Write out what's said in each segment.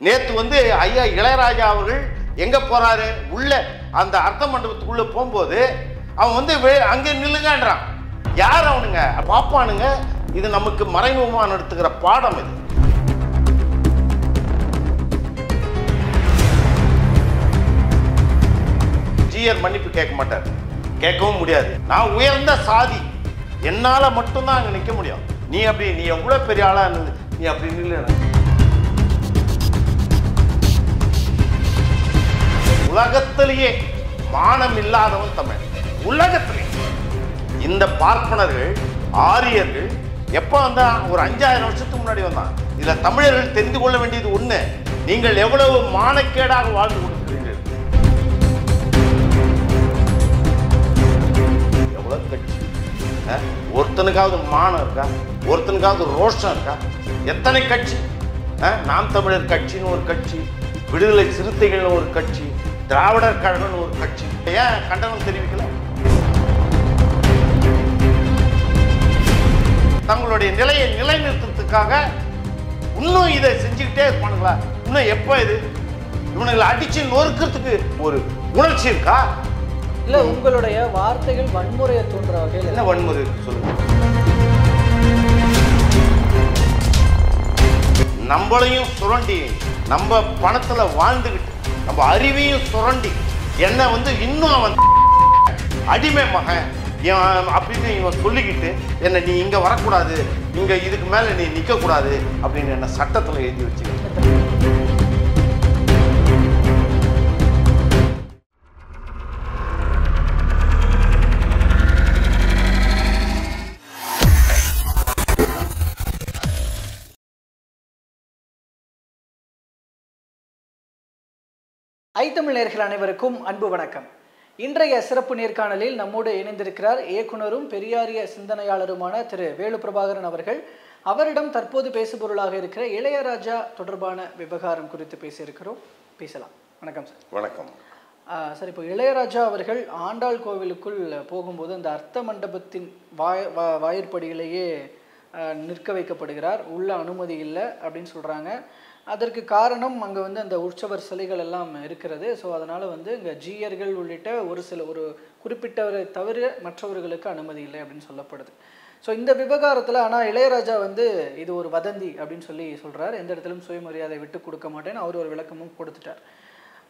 நேத்து வந்து ஐயா இளையராஜா அவர்கள் எங்க போறாரு, உள்ள அந்த அர்த்த மண்டபத்துக்குள்ள போகும்போது அவன் வந்து அங்கே நில்லுங்கன்றான். யார் அவனுங்க பாப்பானுங்க? இது நமக்கு மறைமுகமாக நடத்துகிற பாடம். இது ஜிஆர் மன்னிப்பு கேட்க மாட்டார், கேட்கவும் முடியாது. நான் உயர்ந்த சாதி, என்னால மட்டும்தான் அங்க நிக்க முடியும். நீ எவ்வளவு பெரிய ஆளா இருந்தது, நீ அப்படி நில்ல. உலகத்திலேயே மானம் இல்லாதவன் தமிழ். உலகத்திலே இந்த பார்ப்பனர்கள் ஆரியர்கள் எப்ப வந்தா, ஒரு 5000 வருஷத்துக்கு முன்னாடி வந்தான். இதுல தமிழர்கள் தெரிந்து கொள்ள வேண்டியது ஒண்ணு, நீங்கள் எவ்வளவு மானக்கேடாக வாழ்ந்து கொடுக்கிறீர்கள். எவ்வளவு கட்சி, ஒருத்தனுக்காவது மானம் இருக்கா? ஒருத்தனுக்காவது ரோஷம் இருக்கா? எத்தனை கட்சி? நாம் தமிழர் கட்சின்னு ஒரு கட்சி, விடுதலை சிறுத்தைகள்னு ஒரு கட்சி, திராவிடர் கழகம்னு ஒரு கட்சி. ஏன் கண்டனம் தெரிவிக்கல? தங்களுடைய நிலையை நிலைநிறுத்தத்துக்காக இன்னும் இதை செஞ்சுக்கிட்டே இருப்பானுங்களா? இன்னும் எப்போ இது இவனுங்களை அடிச்சு நொறுக்கிறதுக்கு ஒரு உணர்ச்சி இருக்கா? இல்ல, உங்களுடைய வார்த்தைகள் வன்முறையை தோன்ற வகையில் என்ன வன்முறை இருக்கு சொல்லுங்க. நம்மளையும் சுரண்டி, நம்ம பணத்துல வாழ்ந்துகிட்டு, நம்ம அறிவையும் சுரண்டி, என்ன வந்து இன்னும் அவன் அடிமை மகன் அப்படின்னு இவன் சொல்லிக்கிட்டு, என்ன நீ இங்க வரக்கூடாது, இங்க இதுக்கு மேல நீ நிக்க கூடாது அப்படின்னு என்ன சட்டத்துல எழுதி வச்சுக்கிட்டு. ஐத்தமிழ் நேயர்கள் அனைவருக்கும் அன்பு வணக்கம். இன்றைய சிறப்பு நேர்காணலில் நம்மோடு இணைந்திருக்கிறார் இயக்குனரும் பெரியாரிய சிந்தனையாளருமான திரு வேலு பிரபாகரன் அவர்கள். அவரிடம் தற்போது பேசுபொருளாக இருக்கிற இளையராஜா தொடர்பான விவகாரம் குறித்து பேசியிருக்கிறோம். பேசலாம். வணக்கம் சார். வணக்கம் சார். இப்போ இளையராஜா அவர்கள் ஆண்டாள் கோவிலுக்குள் போகும்போது அந்த அர்த்த மண்டபத்தின் வாயிற்படியிலேயே நிற்க வைக்கப்படுகிறார். உள்ள அனுமதி இல்லை அப்படின்னு சொல்கிறாங்க. அதற்கு காரணம் அங்கே வந்து அந்த உற்சவர் சிலைகள் எல்லாம் இருக்கிறது. ஸோ அதனால் வந்து இங்கே ஜீயர்கள் உள்ளிட்ட ஒரு குறிப்பிட்டவரை தவிர மற்றவர்களுக்கு அனுமதி இல்லை அப்படின்னு சொல்லப்படுது. ஸோ இந்த விவகாரத்தில் ஆனால் இளையராஜா வந்து இது ஒரு வதந்தி அப்படின்னு சொல்லி சொல்கிறார். எந்த இடத்திலும் சுயமரியாதை விட்டு கொடுக்க மாட்டேன்னு அவர் ஒரு விளக்கமும் கொடுத்துட்டார்.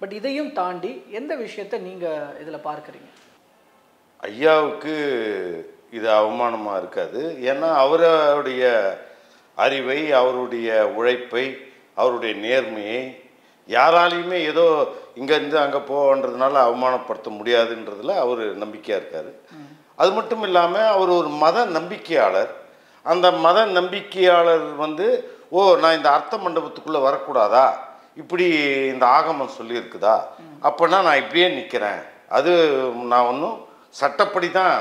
பட் இதையும் தாண்டி எந்த விஷயத்தை நீங்கள் இதில் பார்க்குறீங்க? ஐயாவுக்கு இது அவமானமாக இருக்காது. ஏன்னா அவருடைய அறிவை, அவருடைய உழைப்பை, அவருடைய நேர்மையை யாராலையுமே ஏதோ இங்கேருந்து அங்கே போன்றதுனால அவமானப்படுத்த முடியாதுன்றதுல அவர் நம்பிக்கையாக இருக்கார். அது மட்டும் இல்லாமல் அவர் ஒரு மத நம்பிக்கையாளர். அந்த மத நம்பிக்கையாளர் வந்து, ஓ நான் இந்த அர்த்த மண்டபத்துக்குள்ளே வரக்கூடாதா, இப்படி இந்த ஆகமம் சொல்லியிருக்குதா, அப்போனா நான் இப்படியே நிற்கிறேன், அது நான் ஒன்றும் சட்டப்படி தான்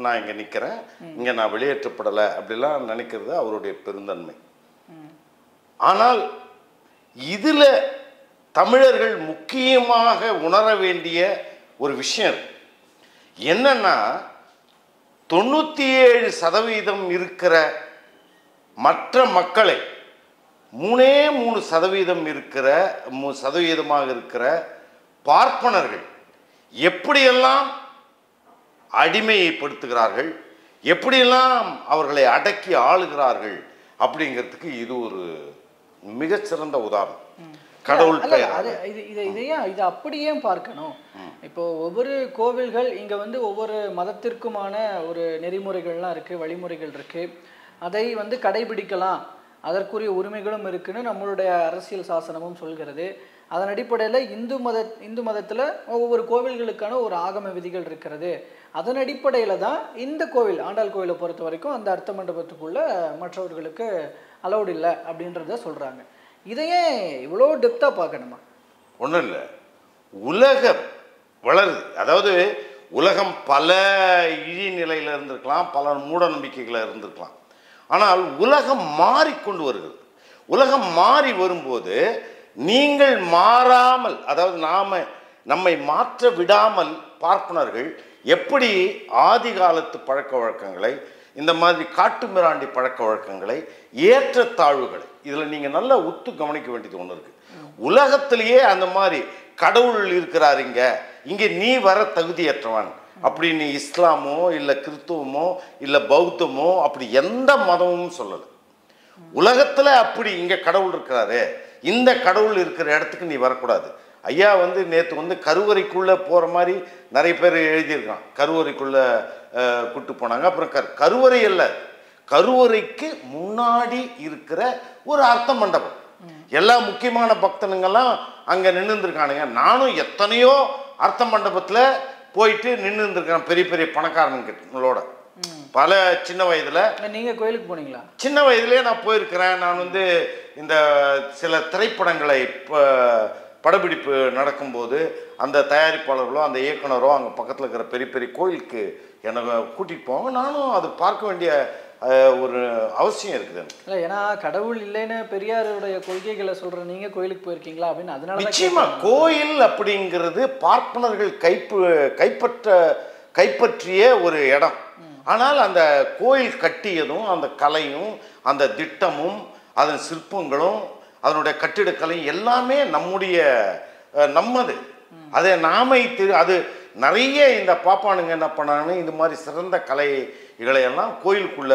நான் இங்கே நிற்கிறேன், இங்கே நான் வெளியேற்றப்படலை அப்படிலாம் நினைக்கிறது அவருடைய பெருந்தன்மை. ஆனால் இதில் தமிழர்கள் முக்கியமாக உணர வேண்டிய ஒரு விஷயம் என்னன்னா, 97% இருக்கிற மற்ற மக்களை 3% இருக்கிற 3% இருக்கிற பார்ப்பனர்கள் எப்படியெல்லாம் அடிமைப்படுத்துகிறார்கள், எப்படியெல்லாம் அவர்களை அடக்கி ஆளுகிறார்கள் அப்படிங்கிறதுக்கு இது ஒரு மிகச்சிறந்த உதாரணம். கடவுள் இதை அப்படியே பார்க்கணும். இப்போ ஒவ்வொரு கோவில்கள் இங்க வந்து ஒவ்வொரு மதத்திற்குமான ஒரு நெறிமுறைகள்லாம் இருக்கு, வழிமுறைகள் இருக்கு. அதை வந்து கடைபிடிக்கலாம், அதற்குரிய உரிமைகளும் இருக்குன்னு நம்மளுடைய அரசியல் சாசனமும் சொல்கிறது. அதன் அடிப்படையில் இந்து மதத்தில் ஒவ்வொரு கோவில்களுக்கான ஒரு ஆகம விதிகள் இருக்கிறது. அதன் அடிப்படையில் தான் இந்த கோவில், ஆண்டாள் கோவிலை பொறுத்த வரைக்கும் அந்த அர்த்த மண்டபத்துக்குள்ள மற்றவர்களுக்கு அலௌடு இல்லை அப்படின்றத சொல்கிறாங்க. இதையே இவ்வளோ டெப்த்தாக பார்க்கணுமா? ஒன்றும் இல்லை, உலகம் வளருது. அதாவது உலகம் பல இழிநிலையில் இருந்திருக்கலாம், பல மூட நம்பிக்கைகளில் இருந்திருக்கலாம். ஆனால் உலகம் மாறிக்கொண்டு வருகிறது. உலகம் மாறி வரும்போது நீங்கள் மாறாமல், அதாவது நம்மை மாற்ற விடாமல் பார்ப்பனர்கள் எப்படி ஆதி காலத்து பழக்க வழக்கங்களை, இந்த மாதிரி காட்டு மிராண்டி பழக்க வழக்கங்களை, ஏற்றத்தாழ்வுகளை, இதில் நீங்கள் நல்லா உத்து கவனிக்க வேண்டியது ஒன்று இருக்குது. உலகத்திலேயே அந்த மாதிரி கடவுள் இருக்கிறார் இங்கே நீ வர தகுதியற்றவன் அப்படின்னு இஸ்லாமோ இல்லை கிறிஸ்துவமோ இல்லை பௌத்தமோ அப்படி எந்த மதமும் சொல்லலை. உலகத்தில் அப்படி இங்கே கடவுள் இருக்கிறாரு, இந்த கடவுள் இருக்கிற இடத்துக்கு நீ வரக்கூடாது. ஐயா நேற்று கருவறைக்குள்ளே போகிற மாதிரி நிறைய பேர் எழுதியிருக்கான். கருவறைக்குள்ளே கூட்டு போனாங்க. அப்புறம் கருவறை அல்ல, கருவறைக்கு முன்னாடி இருக்கிற ஒரு அர்த்த மண்டபம். எல்லா முக்கியமான பக்தனுங்கெல்லாம் அங்கே நின்றுருக்கானுங்க. நானும் எத்தனையோ அர்த்த மண்டபத்தில் போயிட்டு நின்று இருந்திருக்கிறேன் பெரிய பெரிய பணக்காரனுங்களோட. பல சின்ன வயதில். நீங்கள் கோயிலுக்கு போனீங்களா? சின்ன வயதுலேயே நான் போயிருக்கிறேன். நான் இந்த சில திரைப்படங்களை படப்பிடிப்பு நடக்கும்போது அந்த தயாரிப்பாளர்களோ அந்த இயக்குனரோ அங்கே பக்கத்தில் இருக்கிற பெரிய பெரிய கோயிலுக்கு என்னை கூட்டிகிட்டு போவாங்க. நானும் அது பார்க்க வேண்டிய ஒரு அவசியம் இருக்குது. இல்லை, ஏன்னா கடவுள் இல்லைன்னு பெரியாருடைய கொள்கைகளை சொல்கிற நீங்கள் கோயிலுக்கு போயிருக்கீங்களா அப்படின்னு. அதனால நிச்சயமாக கோயில் அப்படிங்கிறது பார்ப்பனர்கள் கைப்பற்றிய ஒரு இடம். ஆனால் அந்த கோயில் கட்டியதும் அந்த கலையும் அந்த திட்டமும் அதன் சிற்பங்களும் அதனுடைய கட்டிடக்கலையும் எல்லாமே நம்மது. அதை நாமே அது நிறைய இந்த பாப்பானுங்க என்ன பண்ணாங்கன்னு இந்த மாதிரி சிறந்த கலைகளையெல்லாம் கோயிலுக்குள்ள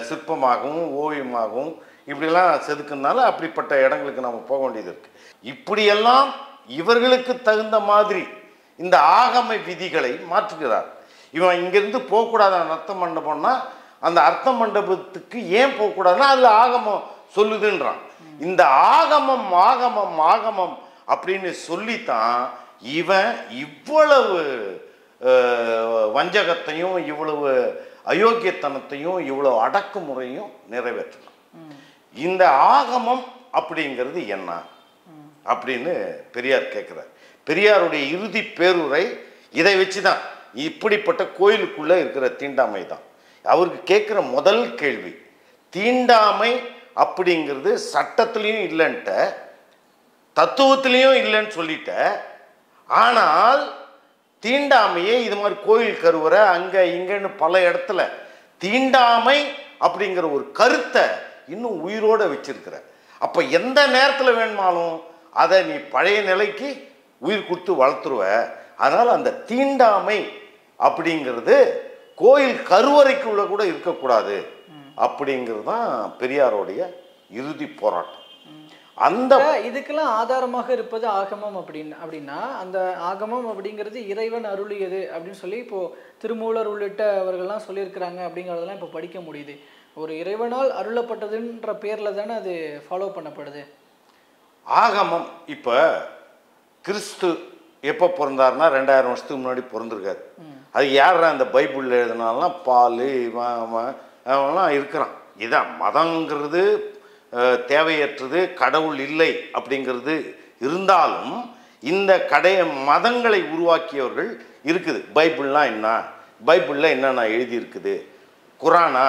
சிற்பமாகவும் ஓவியமாகவும் இப்படிலாம் செதுக்குனால அப்படிப்பட்ட இடங்களுக்கு நம்ம போக வேண்டியது இருக்குது. இப்படியெல்லாம் இவர்களுக்கு தகுந்த மாதிரி இந்த ஆகம விதிகளை மாற்றுகிறார். இவன் இங்கேருந்து போகக்கூடாது அர்த்த மண்டபம்னா அந்த அர்த்த மண்டபத்துக்கு ஏன் போகக்கூடாதுன்னா அதில் ஆகமம் சொல்லுதுன்றான். இந்த ஆகமம் ஆகமம் ஆகமம் அப்படின்னு சொல்லித்தான் இவன் இவ்வளவு வஞ்சகத்தையும் இவ்வளவு அயோக்கியத்தனத்தையும் இவ்வளவு அடக்குமுறையும் நிறைவேற்றணும். இந்த ஆகமம் அப்படிங்கிறது என்ன அப்படின்னு பெரியார் கேட்குறார். பெரியாருடைய இறுதி பேருரை இதை வச்சு தான், இப்படிப்பட்ட கோயிலுக்குள்ளே இருக்கிற தீண்டாமை தான். அவருக்கு கேட்குற முதல் கேள்வி, தீண்டாமை அப்படிங்கிறது சட்டத்திலையும் இல்லைன்ட்ட, தத்துவத்திலையும் இல்லைன்னு சொல்லிட்ட, ஆனால் தீண்டாமையே இது மாதிரி கோயில் கருவறை அங்கே இங்கன்னு பல இடத்துல தீண்டாமை அப்படிங்கிற ஒரு கருத்தை இன்னும் உயிரோடு வச்சிருக்கிற. அப்போ எந்த நேரத்தில் வேணுமாலும் அதை நீ பழைய நிலைக்கு உயிர் கொடுத்து வளர்த்துருவ. அதனால் அந்த தீண்டாமை அப்படிங்கிறது கோயில் கருவறைக்குள்ள கூட இருக்கக்கூடாது அப்படிங்கிறது தான் பெரியாரோடைய இறுதி போராட்டம். அந்த இதுக்கெல்லாம் ஆதாரமாக இருப்பது ஆகமம் அப்படின்னா அந்த ஆகமம் அப்படிங்கிறது இறைவன் அருளியது அப்படின்னு சொல்லி இப்போ திருமூலர் உள்ளிட்ட அவர்கள்லாம் சொல்லியிருக்கிறாங்க அப்படிங்கிறதெல்லாம் இப்போ படிக்க முடியுது. ஒரு இறைவனால் அருளப்பட்டதுன்ற பேரில் தானே அது ஃபாலோ பண்ணப்படுது ஆகமம். இப்போ கிறிஸ்து எப்போ பிறந்தாருன்னா 2000 வருஷத்துக்கு முன்னாடி பிறந்திருக்காரு. அது யாரா அந்த பைபிளில் எழுதினாலாம் பால் இவன்லாம் இருக்கிறான். இதான் மதங்கிறது தேவையற்றது, கடவுள் இல்லை அப்படிங்கிறது இருந்தாலும் இந்த மதங்களை உருவாக்கியவர்கள் இருக்குது. பைபிள்லாம் என்ன, பைபிளில் என்னென்ன எழுதியிருக்குது, குரானா,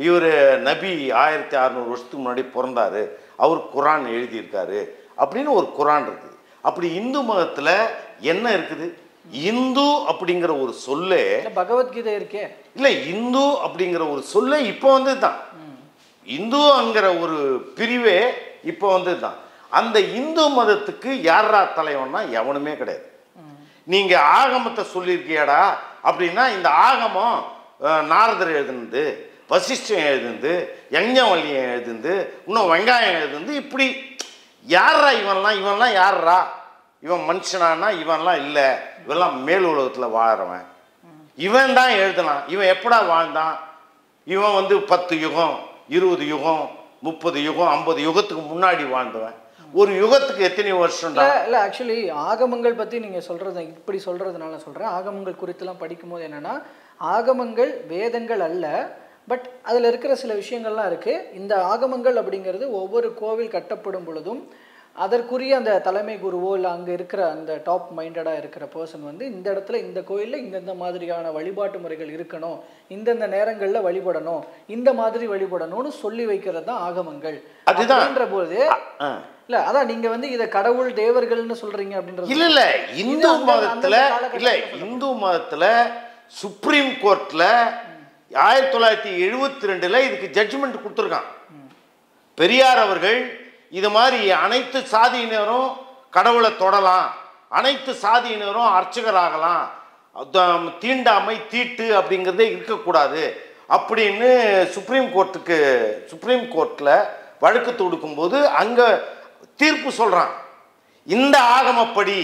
இவர் நபி 1600 வருஷத்துக்கு முன்னாடி பிறந்தார், அவர் குரான் எழுதியிருக்காரு அப்படின்னு ஒரு குரான் இருக்குது. அப்படி இந்து மதத்தில் என்ன இருக்குது? இந்து அப்படிங்கிற ஒரு சொல்லே பகவத்கீதை இருக்கே இல்லை, இந்து அப்படிங்கிற ஒரு சொல்லே இப்போ தான் இந்துங்கிற ஒரு பிரிவே இப்போ தான். அந்த இந்து மதத்துக்கு யாரா தலைவன்னா எவனுமே கிடையாது. நீங்க ஆகமத்தை சொல்லியிருக்கியாடா அப்படின்னா இந்த ஆகமம் நாரதர் எழுதுனது, வசிஷ்டம் எழுதுனது, யஞ்ஞவல்லியம் எழுதுனது, இன்னும் வெங்காயம் எழுதுனது, இப்படி யாரா இவன்லாம் யாரா? இவன் மனுஷனானா இவன்லாம் இல்லை, இவெல்லாம் மேல் உலகத்தில் வாழறவன், இவன் தான் எழுதுனான். இவன் எப்படா வாழ்ந்தான்? இவன் 10 யுகம் 20 யுகம் 30 யுகம் 50 யுகத்துக்கு முன்னாடி வாழ்ந்தவன். ஒரு யுகத்துக்கு எத்தனை வருஷம்? இல்லை, ஆக்சுவலி ஆகமங்கள் பற்றி நீங்கள் சொல்கிறது இப்படி சொல்கிறதுனால சொல்கிறேன். ஆகமங்கள் குறித்துலாம் படிக்கும்போது என்னென்னா, ஆகமங்கள் வேதங்கள் அல்ல, பட் அதில் இருக்கிற சில விஷயங்கள்லாம் இருக்குது. இந்த ஆகமங்கள் அப்படிங்கிறது ஒவ்வொரு கோவில் கட்டப்படும் பொழுதும் அதற்குரிய அந்த தலைமை குருவோ இல்லை அங்கே இருக்கிற அந்த டாப் மைண்டடாக இருக்கிற பர்சன் இந்த இடத்துல இந்த கோயிலில் இந்தந்த மாதிரியான வழிபாட்டு முறைகள் இருக்கணும், இந்தந்த நேரங்களில் வழிபடணும், இந்த மாதிரி வழிபடணும்னு சொல்லி வைக்கிறது தான் ஆகமங்கள். அதுதான்ற போது இல்லை, அதான் நீங்கள் இதை கடவுள் தேவர்கள்னு சொல்கிறீங்க அப்படின்றது இல்லை. இல்லை, இந்து மதத்தில் இல்லை, இந்து மதத்தில் சுப்ரீம் கோர்ட்டில் 1972 இதுக்கு ஜட்ஜ்மெண்ட் கொடுத்துருக்கான். பெரியார் அவர்கள் இது மாதிரி அனைத்து சாதியினரும் கடவுளை தொடலாம், அனைத்து சாதியினரும் அர்ச்சகராகலாம், தீண்டாமை தீட்டு அப்படிங்கிறதே இருக்கக்கூடாது அப்படின்னு சுப்ரீம் கோர்ட்டில் வழக்கு தொடுக்கும்போது அங்கே தீர்ப்பு சொல்கிறான். இந்த ஆகமப்படி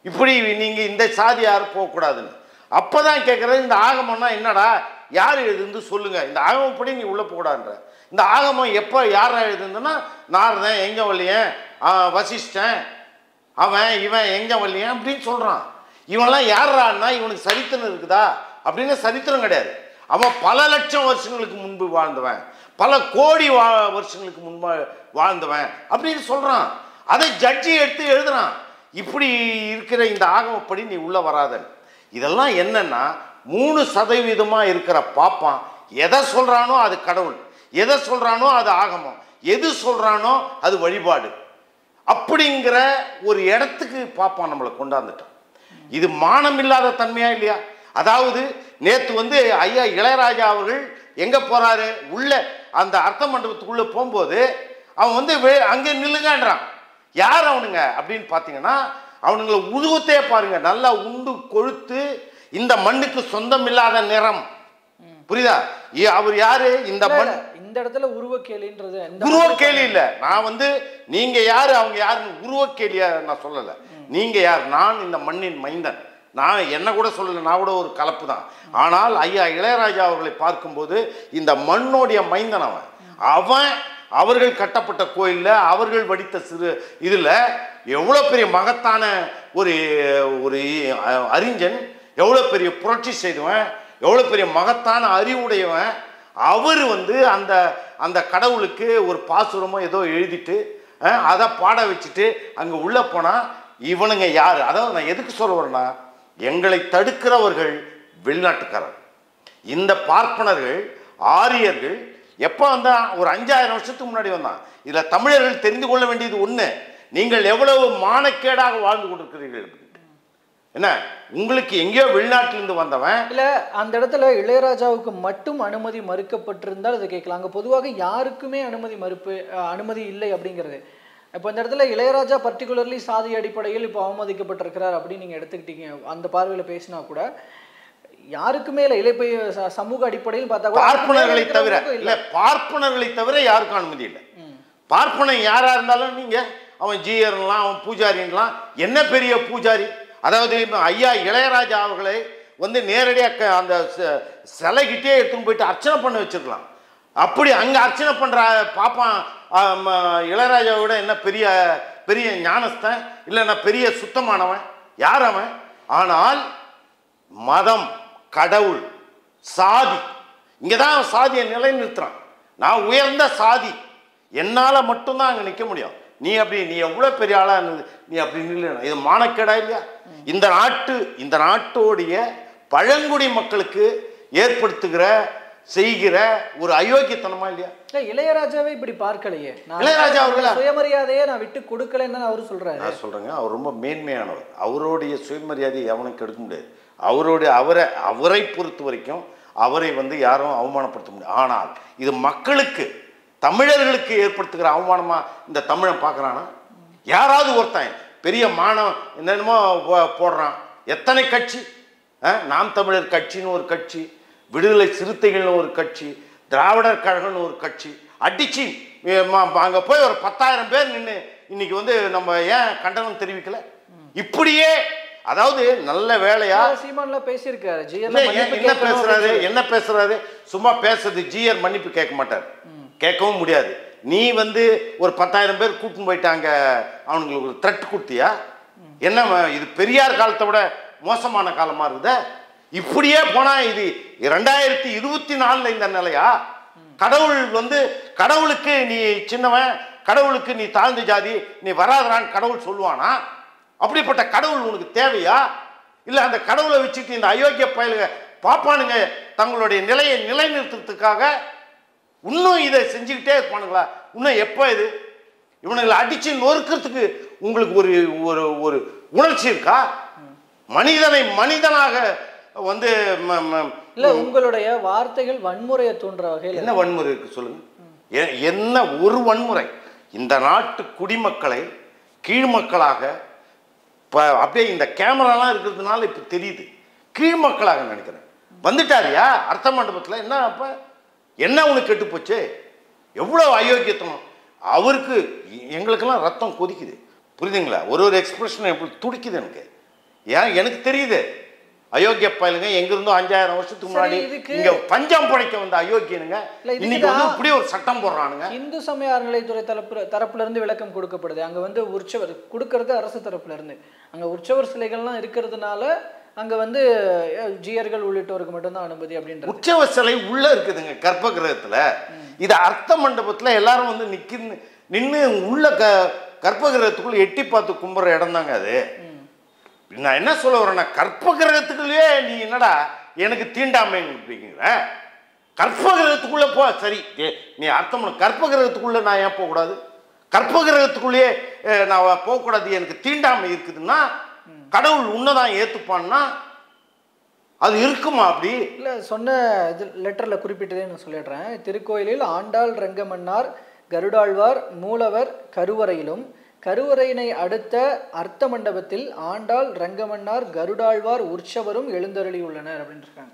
இப்படி நீங்கள் இந்த சாதி யாரும் போகக்கூடாதுன்னு. அப்போ தான் கேட்குறது, இந்த ஆகமம்னா என்னடா, யார் எழுதுன்னு சொல்லுங்கள், இந்த ஆகமப்படி நீ உள்ளே போகக்கூடாதுன்ற. இந்த ஆகமம் எப்போ யார் எழுதுன்னா, நாரதன், எங்கே வள்ளியன், வசிஷ்டன், அவன் இவன் எங்கே வள்ளியன் அப்படின்னு சொல்கிறான். இவன்லாம் யாரான்னா இவனுக்கு சரித்திரம் இருக்குதா அப்படின்னு சரித்திரம் கிடையாது. அவன் பல லட்சம் வருஷங்களுக்கு முன்பு வாழ்ந்தவன், பல கோடி வருஷங்களுக்கு முன்பு வாழ்ந்தவன் அப்படின்னு சொல்கிறான். அதை ஜட்ஜி எடுத்து எழுதுறான். இப்படி இருக்கிற இந்த ஆகமப்படி நீ உள்ளே வராதன். இதெல்லாம் என்னன்னா 3% இருக்கிற பாப்பான் எதை சொல்கிறானோ அது கடவுள், எதை சொல்கிறானோ அது ஆகமம், எது சொல்கிறானோ அது வழிபாடு அப்படிங்கிற ஒரு இடத்துக்கு பாப்பான் நம்மளை கொண்டாந்துட்டான். இது மானம் இல்லாத தன்மையா இல்லையா? அதாவது நேற்று ஐயா இளையராஜா அவர்கள் எங்கே போகிறாரு, உள்ள அந்த அர்த்த மண்டபத்துக்குள்ளே போகும்போது அவன் அங்கே நில்லுங்கன்றான். யார் அவனுங்க அப்படின்னு பார்த்தீங்கன்னா, அவனுங்களை உருவத்தையே பாருங்க, நல்லா உண்டு கொழுத்து, இந்த மண்ணுக்கு சொந்தம் இல்லாத நிறம். புரியுதா? அவர் யாரு? இந்த மண். இந்த இடத்துல உருவக்கேலின்றது உருவக்கேலி இல்லை. நான் நீங்க யாரு அவங்க யாருன்னு உருவக்கேலியா நான் சொல்லலை. நீங்க யார்? நான் இந்த மண்ணின் மைந்தன். நான் என்ன கூட சொல்லலை, நான் கூட ஒரு கலப்பு தான். ஆனால் ஐயா இளையராஜா அவர்களை பார்க்கும்போது இந்த மண்ணோடைய மைந்தன் அவன் அவர்கள் கட்டப்பட்ட கோயிலில் அவர்கள் வடித்த சிறு இதில் எவ்வளோ பெரிய மகத்தான ஒரு ஒரு அறிஞன், எவ்வளோ பெரிய புரட்சி செய்தவன், எவ்வளோ பெரிய மகத்தான அறிவுடையவன். அவர் அந்த அந்த கடவுளுக்கு ஒரு பாசுரமோ ஏதோ எழுதிட்டு அதை பாட வச்சுட்டு அங்கே உள்ளே போனால் இவனுங்க யார்? அதாவது நான் எதுக்கு சொல்ல வரேன்னா, எங்களை தடுக்கிறவர்கள் வெளிநாட்டுக்காரர். இந்த பார்ப்பனர்கள் ஆரியர்கள் எப்போ வந்தான்? ஒரு 5000 வருஷத்துக்கு முன்னாடி வந்தான். இதில் தமிழர்கள் தெரிந்து கொள்ள வேண்டியது ஒன்று, நீங்கள் எவ்வளவு மானக்கேடாக வாழ்ந்து கொண்டிருக்கிறீர்கள். என்ன, உங்களுக்கு எங்கேயோ வெளிநாட்டிலிருந்து வந்தவன் இல்லை, அந்த இடத்துல இளையராஜாவுக்கு மட்டும் அனுமதி மறுக்கப்பட்டிருந்தால் அதை கேட்கலாம். அங்கே பொதுவாக யாருக்குமே அனுமதி இல்லை அப்படிங்கிறது. இப்போ இந்த இடத்துல இளையராஜா பர்டிகுலர்லி சாதி அடிப்படையில் இப்போ அவமதிக்கப்பட்டிருக்கிறார் அப்படின்னு நீங்கள் எடுத்துக்கிட்டீங்க, அந்த பார்வையில் பேசினா கூட யாருக்குமே இல்லை. இப்போ சமூக அடிப்படையில் பார்த்தா பார்ப்பனர்களை தவிர இல்லை, பார்ப்பனர்களை தவிர யாருக்கும் அனுமதி இல்லை. பார்ப்பனன் யாரா இருந்தாலும் நீங்க அவன் ஜீயர்லாம் அவன் பூஜாரின்லாம் என்ன பெரிய பூஜாரி. அதாவது ஐயா இளையராஜா அவர்களை நேரடியாக அந்த சிலைகிட்டே எடுத்துன்னு போயிட்டு அர்ச்சனை பண்ண வச்சிருக்கலாம். அப்படி அங்கே அர்ச்சனை பண்ணுற பாப்பான் இளையராஜாவோட என்ன பெரிய பெரிய ஞானஸ்தன் இல்லைன்னா பெரிய சுத்தமானவன் யார் அவன்? ஆனால் மதம், கடவுள், சாதி, இங்கே தான் அவன் சாதியை நிலைநிறுத்துறான். நான் உயர்ந்த சாதி, என்னால் மட்டும்தான் அங்கே நிற்க முடியும். நீ எவ்வளோ பெரிய ஆளாக இருந்தது, நீ அப்படி நில்லணும். இது மானக்கேடா இல்லையா? இந்த நாட்டோடைய பழங்குடி மக்களுக்கு ஏற்படுத்துகிற செய்கிற ஒரு அயோக்கியத்தனமா இல்லையா? இளையராஜாவே இப்படி பார்க்கலையே. இளையராஜா அவர்கள சுயமரியாதையை நான் விட்டு கொடுக்கலன்னு அவரு சொல்றாரு. நான் சொல்றேங்க, அவர் ரொம்ப மேன்மையானவர். அவருடைய சுயமரியாதையை எவனுக்கு எடுக்க முடியாது. அவரை பொறுத்த வரைக்கும் அவரை யாரும் அவமானப்படுத்த முடியாது. ஆனால் இது மக்களுக்கு, தமிழர்களுக்கு ஏற்படுத்துகிற அவமானமா இந்த தமிழன் பார்க்குறானா? யாராவது ஒருத்தன் பெரிய மானம் என்னென்னமோ போடுறான். எத்தனை கட்சி, நாம் தமிழர் கட்சின்னு ஒரு கட்சி, விடுதலை சிறுத்தைகள்னு ஒரு கட்சி, திராவிடர் கழகம்னு ஒரு கட்சி, அடிச்சு அங்கே போய் ஒரு 10,000 பேர் நின்று இன்னைக்கு நம்ம ஏன் கண்டனம் தெரிவிக்கல? இப்படியே அதாவது நல்ல வேலையா சீமான்ல பேசியிருக்காரு. என்ன பேசுறாரு? சும்மா பேசுறது. ஜிஆர் மன்னிப்பு கேட்க மாட்டார், கேட்கவும் முடியாது. நீ ஒரு 10,000 பேர் கூட்டின்னு போயிட்டாங்க, அவனுங்களுக்கு ஒரு த்ரெட் கொடுத்தியா? என்ன இது பெரியார் காலத்தை விட மோசமான காலமா இருக்குத? இப்படியே போனா இது 2024 இந்த நிலையா? கடவுள் கடவுளுக்கு நீ சின்னவன், கடவுளுக்கு நீ தாழ்ந்த ஜாதி, நீ வராதரான்னு கடவுள் சொல்லுவானா? அப்படிப்பட்ட கடவுள் உனக்கு தேவையா? இல்லை அந்த கடவுளை வச்சுட்டு இந்த அயோக்கிய பயலுங்க பாப்பானுங்க தங்களுடைய நிலையை நிலைநிறுத்துறதுக்காக இன்னும் இதை செஞ்சுக்கிட்டே இருப்பானுங்களா? இன்னும் எப்போ இது இவனுங்களை அடிச்சு நொறுக்கிறதுக்கு உங்களுக்கு ஒரு ஒரு ஒரு உணர்ச்சி இருக்கா? மனிதனை மனிதனாக இல்லை உங்களுடைய வார்த்தைகள் வன்முறையை தூண்டுற வகையில் என்ன வன்முறை இருக்கு சொல்லுங்க. என்ன ஒரு வன்முறை? இந்த நாட்டு குடிமக்களை கீழ்மக்களாக அப்படியே இந்த கேமராலாம் இருக்கிறதுனால இப்போ தெரியுது, கீழ்மக்களாக நினைக்கிறேன். வந்துட்டாரியா அர்த்த மண்டபத்தில்? என்ன அப்போ என்ன உனக்கு கெட்டு போச்சு? எவ்வளோ அயோக்கியத்தனம் அவருக்கு! எங்களுக்கெல்லாம் ரத்தம் கொதிக்குது, புரியுதுங்களா? ஒரு எக்ஸ்பிரஷன் எப்படி துடிக்குது எனக்கு. ஏன் எனக்கு தெரியுது. அயோக்கிய பயலுங்க எங்கிருந்தோ 5000 வருஷத்துக்கு முன்னாடி இங்க பஞ்சம் படைக்க வந்த அயோக்கியனுங்க இன்னைக்கு வந்து இப்படி ஒரு சட்டம் போடுறானுங்க. இந்து சமய அறநிலையத்துறை தரப்புல இருந்து விளக்கம் கொடுக்கப்படுது. அங்க வந்து உற்சவர் கொடுக்கறது அரசு தரப்புல இருந்து. அங்க உற்சவர் சிலைகள்லாம் இருக்கிறதுனால அங்க வந்து ஜியர்கள் உள்ளிட்டோருக்கு மட்டும்தான் அனுமதி அப்படின்ற. உற்சவர் சிலை உள்ள இருக்குதுங்க கர்ப்ப கிரகத்துல. இது அர்த்த மண்டபத்துல எல்லாரும் வந்து நின்று உள்ள கர்ப்ப கிரகத்துக்குள்ள எட்டி பார்த்து கும்புற இடம் தாங்க அது. நான் என்ன சொல்ல வரேன்னா, கற்ப கிரகத்துக்குள்ளேயே நீ என்னடா எனக்கு தீண்டாமை அப்படிங்கிற? கற்ப கிரகத்துக்குள்ள போ, சரி நீ அர்த்தம் பண்ண. கற்ப கிரகத்துக்குள்ள நான் ஏன் போகக்கூடாது? கற்ப கிரகத்துக்குள்ளேயே நான் போகக்கூடாது, எனக்கு தீண்டாமை இருக்குதுன்னா கடவுள் உன்னதான் ஏத்துப்பான்னா அது இருக்குமா? அப்படி இல்லை சொன்ன இது லெட்டரில் குறிப்பிட்டதே நான் சொல்லிடுறேன். திருக்கோயிலில் ஆண்டாள் ரங்கமன்னார் கருடாழ்வார் மூலவர் கருவறையிலும் கருவறையினை அடுத்த அர்த்த மண்டபத்தில் ஆண்டாள் ரங்கமன்னார் கருடாழ்வார் உற்சவரும் எழுந்தருளி உள்ளனர் அப்படின்னு இருக்காங்க.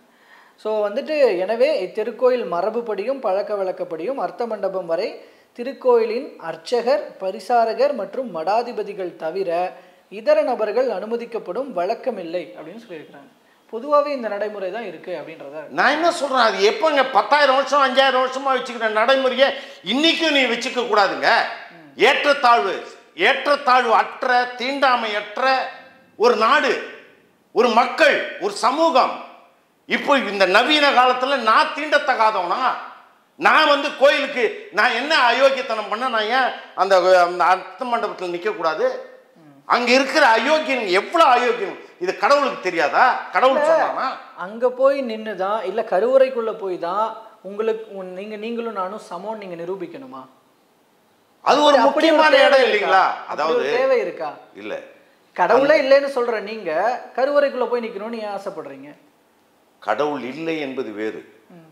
ஸோ வந்துட்டு எனவே இத்திருக்கோயில் மரபுப்படியும் பழக்க வழக்கப்படியும் அர்த்த மண்டபம் வரை திருக்கோயிலின் அர்ச்சகர் பரிசாரகர் மற்றும் மடாதிபதிகள் தவிர இதர நபர்கள் அனுமதிக்கப்படும் வழக்கமில்லை அப்படின்னு சொல்லியிருக்கிறாங்க. பொதுவாகவே இந்த நடைமுறை தான் இருக்கு அப்படின்றத நான் என்ன சொல்றேன். அது எப்பங்க 10,000 வருஷம் 5,000 வருஷமா வச்சுக்கிற நடைமுறையை இன்னைக்கும் நீ வச்சுக்க கூடாதுங்க. ஏற்றத்தாழ்வு அற்ற தீண்டாமையற்ற ஒரு நாடு, ஒரு மக்கள், ஒரு சமூகம். இப்போ இந்த நவீன காலத்துல நான் தீண்டத்தகாதவனா? நான் வந்து கோயிலுக்கு நான் என்ன அயோக்கியத்தனம் பண்ண? நான் ஏன் அந்த அர்த்த மண்டபத்தில் நிற்க கூடாது? அங்க இருக்கிற அயோக்கியம் எவ்வளவு அயோக்கியம் இது கடவுளுக்கு தெரியாதா? கடவுள் சொன்னானா? அங்க போய் நின்னுதான் இல்ல கருவறைக்குள்ள போய் தான் உங்களுக்கு நீங்களும் நானும் சமம் நீங்க நிரூபிக்கணுமா? அது ஒரு முக்கியமான இடம் இல்லைங்களா? அதாவது தேவை இருக்கா? இல்ல கடவுளே இல்லைன்னு சொல்ற நீங்க கருவறைக்குள்ள போய் நிக்கணும்னு ஏன் ஆசைப்படுறீங்க? கடவுள் இல்லை என்பது வேறு.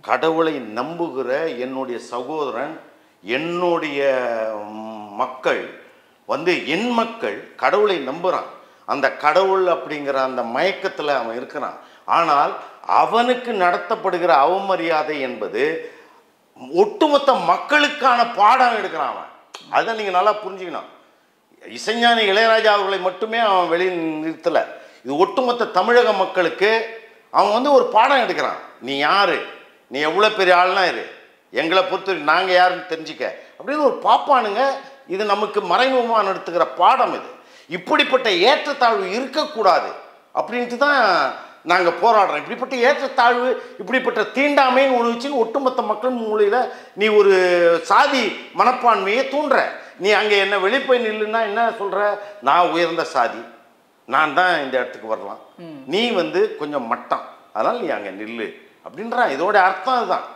கடவுளை நம்புகிற என்னுடைய சகோதரன், என்னுடைய மக்கள் வந்து என் மக்கள் கடவுளை நம்புறான். அந்த கடவுள் அப்படிங்கிற அந்த மயக்கத்தில் அவன் இருக்கிறான். ஆனால் அவனுக்கு நடத்தப்படுகிற அவமரியாதை என்பது ஒட்டுமொத்த மக்களுக்கான பாடம் எடுக்கிறான் அவன். அதை நீங்கள் நல்லா புரிஞ்சுக்கணும். இசைஞானி இளையராஜா அவர்களை மட்டுமே அவன் வெளியில் நிறுத்தலை. இது ஒட்டுமொத்த தமிழக மக்களுக்கு அவன் வந்து ஒரு பாடம் எடுக்கிறான். நீ யாரு, நீ எவ்வளோ பெரிய ஆள்னா இரு, எங்களை பொறுத்த நாங்கள் யாருன்னு தெரிஞ்சுக்க அப்படின்னு ஒரு பாப்பானுங்க. இது நமக்கு மறைமுகமாக நடத்துகிற பாடம். இது இப்படிப்பட்ட ஏற்றத்தாழ்வு இருக்கக்கூடாது அப்படின்ட்டு தான் நாங்கள் போராடுறோம். இப்படிப்பட்ட ஏற்றத்தாழ்வு, இப்படிப்பட்ட தீண்டாமைன்னு ஒன்று வச்சுன்னு ஒட்டுமொத்த மக்கள் மூலையில் நீ ஒரு சாதி மனப்பான்மையை தூண்டுற. நீ அங்கே என்ன வெளிப்போய் நில்லுன்னா என்ன சொல்கிற? நான் உயர்ந்த சாதி, நான் தான் இந்த இடத்துக்கு வரலாம், நீ வந்து கொஞ்சம் மட்டம், அதனால் நீ அங்கே நில்லு அப்படின்றான். இதோட அர்த்தம் அதுதான்.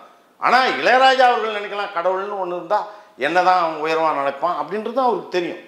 ஆனால் இளையராஜா அவர்கள் நினைக்கலாம் கடவுள்னு ஒன்று இருந்தால் என்ன தான் அவன் உயர்வாக நினைப்பான் அப்படின்றது அவருக்கு தெரியும்.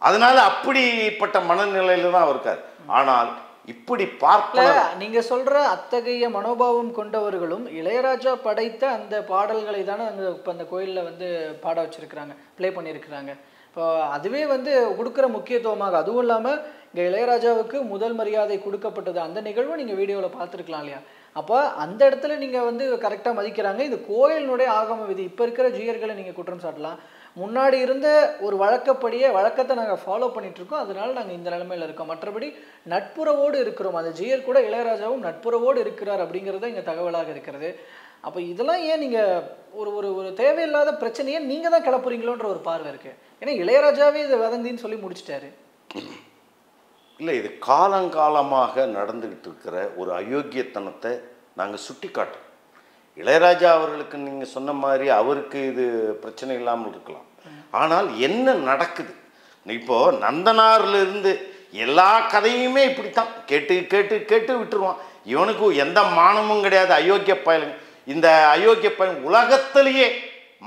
அதனால் அப்படிப்பட்ட மனநிலையில் தான் அவர் இருக்கார். ஆனால் இப்படி பார்க்கல. நீங்க சொல்ற அத்தகைய மனோபாவம் கொண்டவர்களும் இளையராஜா படைத்த அந்த பாடல்களை தானே அங்கே இப்போ அந்த கோயிலில் வந்து பாட வச்சிருக்கிறாங்க, ப்ளே பண்ணியிருக்கிறாங்க. இப்போ அதுவே வந்து கொடுக்குற முக்கியத்துவமாக, அதுவும் இல்லாமல் இங்கே இளையராஜாவுக்கு முதல் மரியாதை கொடுக்கப்பட்டது அந்த நிகழ்வு நீங்கள் வீடியோவில் பார்த்துருக்கலாம் இல்லையா? அப்போ அந்த இடத்துல நீங்கள் வந்து கரெக்டாக மதிக்கிறாங்க. இது கோயிலினுடைய ஆகம விதி. இப்போ இருக்கிற ஜீயர்களை நீங்கள் குற்றம் சாட்டலாம். முன்னாடி இருந்த ஒரு வழக்கத்தை நாங்கள் ஃபாலோ பண்ணிட்டு இருக்கோம், அதனால நாங்கள் இந்த நிலைமையில் இருக்கோம். மற்றபடி நட்புறவோடு இருக்கிறோம். அந்த ஜியர் கூட இளையராஜாவும் நட்புறவோடு இருக்கிறார் அப்படிங்கிறது இங்கே தகவலாக இருக்கிறது. அப்போ இதெல்லாம் ஏன் நீங்கள் ஒரு ஒரு ஒரு தேவையில்லாத பிரச்சனையை நீங்கள் தான் கிளப்புறீங்களோன்ற ஒரு பார்வை இருக்குது. ஏன்னா இளையராஜாவே இதை வதந்தின்னு சொல்லி முடிச்சிட்டாரு. இல்லை, இது காலங்காலமாக நடந்துக்கிட்டு இருக்கிற ஒரு அயோக்கியத்தனத்தை நாங்கள் சுட்டி காட்டுறோம். இளையராஜா அவர்களுக்கு நீங்கள் சொன்ன மாதிரி அவருக்கு இது பிரச்சனை இல்லாமல் இருக்கலாம். ஆனால் என்ன நடக்குது இப்போது? நந்தனார்லேருந்து எல்லா கதையுமே இப்படித்தான் கேட்டு கேட்டு கேட்டு விட்டுருவான். இவனுக்கு எந்த மானமும் கிடையாது. அயோக்கிய பயலுங்க. இந்த அயோக்கிய பயன் உலகத்திலேயே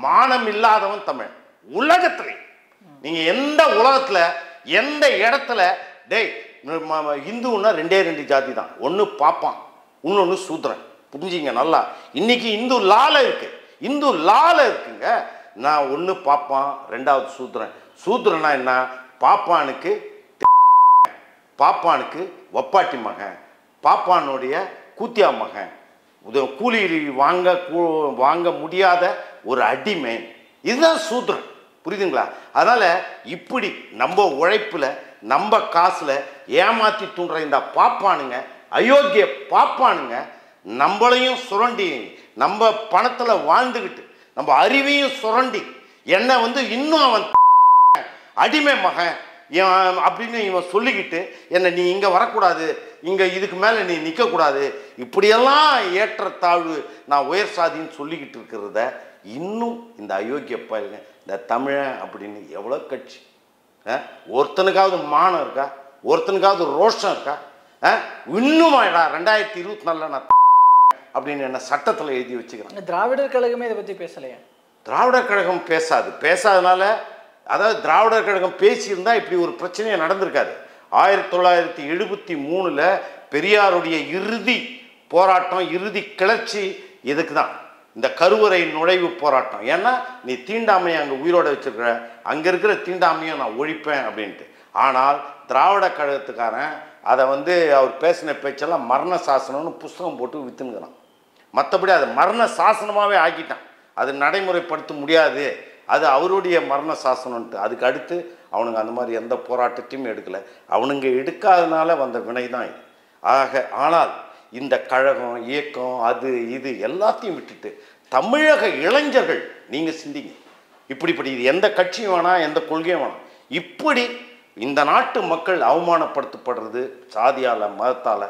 மானம் இல்லாதவன் தமிழ். உலகத்திலே நீங்கள் எந்த உலகத்தில் எந்த இடத்துல டேய் இந்துன்னா 2 ஜாதி தான். ஒன்று பாப்பான், இன்னொன்று சூத்திரன். புரிஞ்சிங்க நல்லா. இன்னைக்கு இந்து லால இருக்கு, இந்து லால இருக்குங்க. நான் ஒன்று பாப்பான், ரெண்டாவது சூத்திரன். சூத்திரனா என்ன? பாப்பானுக்கு பாப்பானுக்கு வப்பாட்டி மகன், பாப்பானுடைய கூத்தியா மகன், கூலி வாங்க முடியாத ஒரு அடிமை. இதுதான் சூத்திரன். புரியுதுங்களா? அதனால் இப்படி நம்ம உழைப்பில் நம்ம காசில் ஏமாற்றி தூண்டுற இந்த பாப்பானுங்க, அயோக்கிய பாப்பானுங்க, நம்மளையும் சுரண்டி நம்ம பணத்தில் வாழ்ந்துக்கிட்டு நம்ம அறிவையும் சுரண்டி என்னை இன்னும் அவன் அடிமை மகன் அப்படின்னு இவன் சொல்லிக்கிட்டு என்னை நீ இங்கே வரக்கூடாது, இங்கே இதுக்கு மேலே நீ நிற்கக்கூடாது, இப்படியெல்லாம் ஏற்றத்தாழ்வு நான் உயர் சாதின்னு சொல்லிக்கிட்டு இருக்கிறத இன்னும் இந்த அயோக்கிய பையங்க, இந்த தமிழன் அப்படின்னு எவ்வளோ கட்சி, ஒருத்தனுக்காவது மானம் இருக்கா? ஒருத்தனுக்காவது ரோஷம் இருக்கா? இன்னும் 2024 நான் அப்படின்னு என்ன சட்டத்தில் எழுதி வச்சுக்கிறேன். திராவிடர் கழகமே இதை பற்றி பேசலையா? திராவிடர் கழகம் பேசாதனால, அதாவது திராவிடர் கழகம் பேசியிருந்தால் இப்படி ஒரு பிரச்சனையை நடந்திருக்காது. 1973 பெரியாருடைய இறுதி போராட்டம், இறுதி கிளர்ச்சி இதுக்கு தான், இந்த கருவறை நுழைவு போராட்டம். ஏன்னா நீ தீண்டாமையை அங்கே உயிரோட வச்சிருக்கிற, அங்கே இருக்கிற தீண்டாமையை நான் ஒழிப்பேன் அப்படின்ட்டு. ஆனால் திராவிட கழகத்துக்காரன் அதை அவர் பேசின பேச்செல்லாம் மரண சாசனம்னு புஸ்தகம் போட்டு விற்றுனுக்கிறான். மற்றபடி அதை மரண சாசனமாகவே ஆக்கிட்டான். அது நடைமுறைப்படுத்த முடியாது, அது அவருடைய மரண சாசனம்ன்ட்டு. அதுக்கு அடுத்து அவனுங்க அந்த மாதிரி எந்த போராட்டத்தையும் எடுக்கலை. அவனுங்க எடுக்காதனால வந்த வினை தான் இது. ஆனால் இந்த கழகம், இயக்கம், அது இது எல்லாத்தையும் விட்டுட்டு தமிழக இளைஞர்கள் நீங்கள் சிந்திங்க. இப்படி இது எந்த கட்சியும் வேணாம், எந்த கொள்கையும் வேணாம். இப்படி இந்த நாட்டு மக்கள் அவமானப்படுத்தப்படுறது சாதியால், மதத்தால்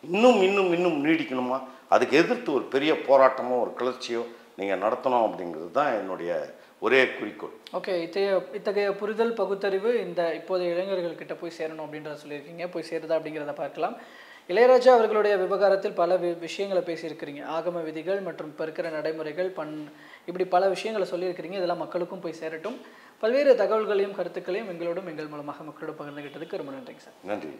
இன்னும் இன்னும் இன்னும் நீடிக்கணுமா? அதுக்கு எதிர்த்து ஒரு பெரிய போராட்டமோ ஒரு கிளர்ச்சியோ நீங்கள் நடத்தணும் அப்படிங்கிறது தான் என்னுடைய ஒரே குறிக்கோள். ஓகே, இத்தகைய புரிதல், பகுத்தறிவு இந்த இப்போதைய இளைஞர்கள்கிட்ட போய் சேரணும் அப்படின்றத சொல்லியிருக்கீங்க. போய் சேருதா அப்படிங்கிறத பார்க்கலாம். இளையராஜா அவர்களுடைய விவகாரத்தில் பல விஷயங்களை பேசியிருக்கிறீங்க. ஆகம விதிகள் மற்றும் இப்போ இருக்கிற நடைமுறைகள், இப்படி பல விஷயங்களை சொல்லியிருக்கிறீங்க. இதெல்லாம் மக்களுக்கும் போய் சேரட்டும். பல்வேறு தகவல்களையும் கருத்துக்களையும் எங்களோடும் எங்கள் மூலமாக மக்களோடு பகிர்ந்துகிட்டதுக்கு ரொம்ப நன்றிங்க சார். நன்றி.